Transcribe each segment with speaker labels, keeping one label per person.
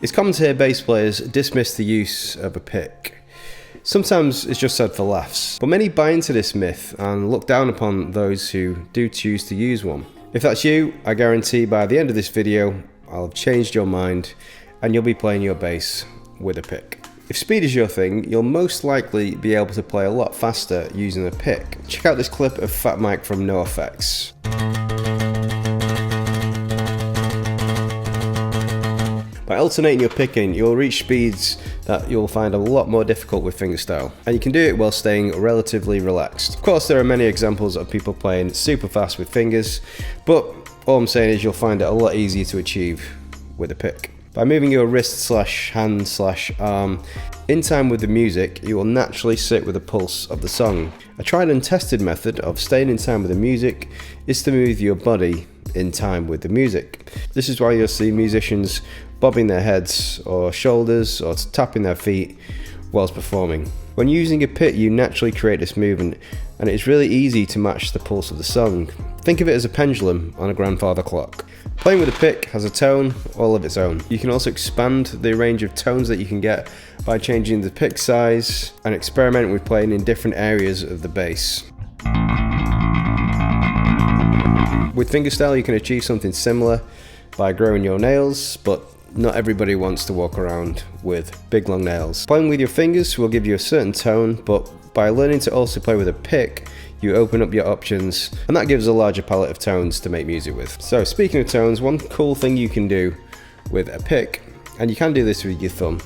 Speaker 1: It's common to hear bass players dismiss the use of a pick. Sometimes it's just said for laughs, but many buy into this myth and look down upon those who do choose to use one. If that's you, I guarantee by the end of this video, I'll have changed your mind and you'll be playing your bass with a pick. If speed is your thing, you'll most likely be able to play a lot faster using a pick. Check out this clip of Fat Mike from NoFX. By alternating your picking, you'll reach speeds that you'll find a lot more difficult with fingerstyle, and you can do it while staying relatively relaxed. Of course, there are many examples of people playing super fast with fingers, but all I'm saying is you'll find it a lot easier to achieve with a pick. By moving your wrist / hand / arm in time with the music, you will naturally sit with the pulse of the song. A tried and tested method of staying in time with the music is to move your body in time with the music. This is why you'll see musicians bobbing their heads or shoulders or tapping their feet whilst performing. When using a pick, you naturally create this movement, and it's really easy to match the pulse of the song. Think of it as a pendulum on a grandfather clock. Playing with a pick has a tone all of its own. You can also expand the range of tones that you can get by changing the pick size and experiment with playing in different areas of the bass. With fingerstyle, you can achieve something similar by growing your nails, but not everybody wants to walk around with big long nails. Playing with your fingers will give you a certain tone, but by learning to also play with a pick, you open up your options, and that gives a larger palette of tones to make music with. So speaking of tones, one cool thing you can do with a pick, and you can do this with your thumb,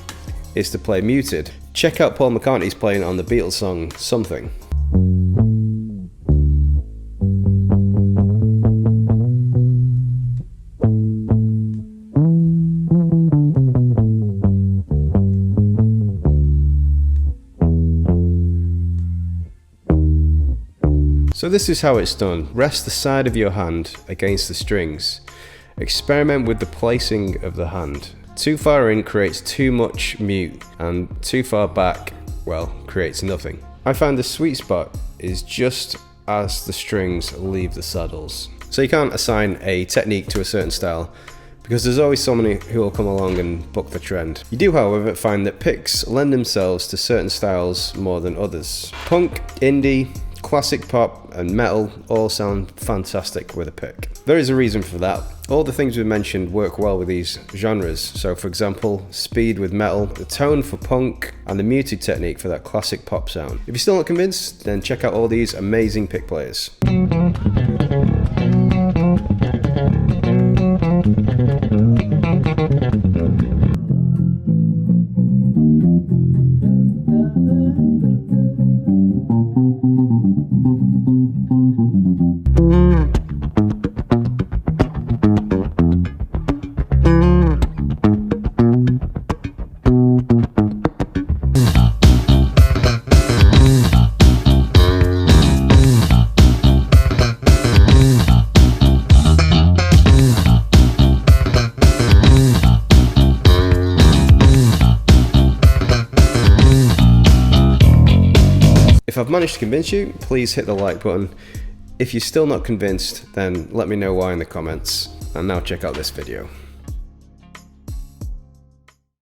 Speaker 1: is to play muted. Check out Paul McCartney's playing on the Beatles song Something. So this is how it's done. Rest the side of your hand against the strings. Experiment with the placing of the hand. Too far in creates too much mute, and too far back, well, creates nothing. I find the sweet spot is just as the strings leave the saddles. So you can't assign a technique to a certain style, because there's always someone who will come along and buck the trend. You do, however, find that picks lend themselves to certain styles more than others. Punk, indie, classic pop and metal all sound fantastic with a pick. There is a reason for that. All the things we mentioned work well with these genres. So for example, speed with metal, the tone for punk, and the muted technique for that classic pop sound. If you're still not convinced, then check out all these amazing pick players. If I've managed to convince you, please hit the like button. If you're still not convinced, then let me know why in the comments. And now check out this video.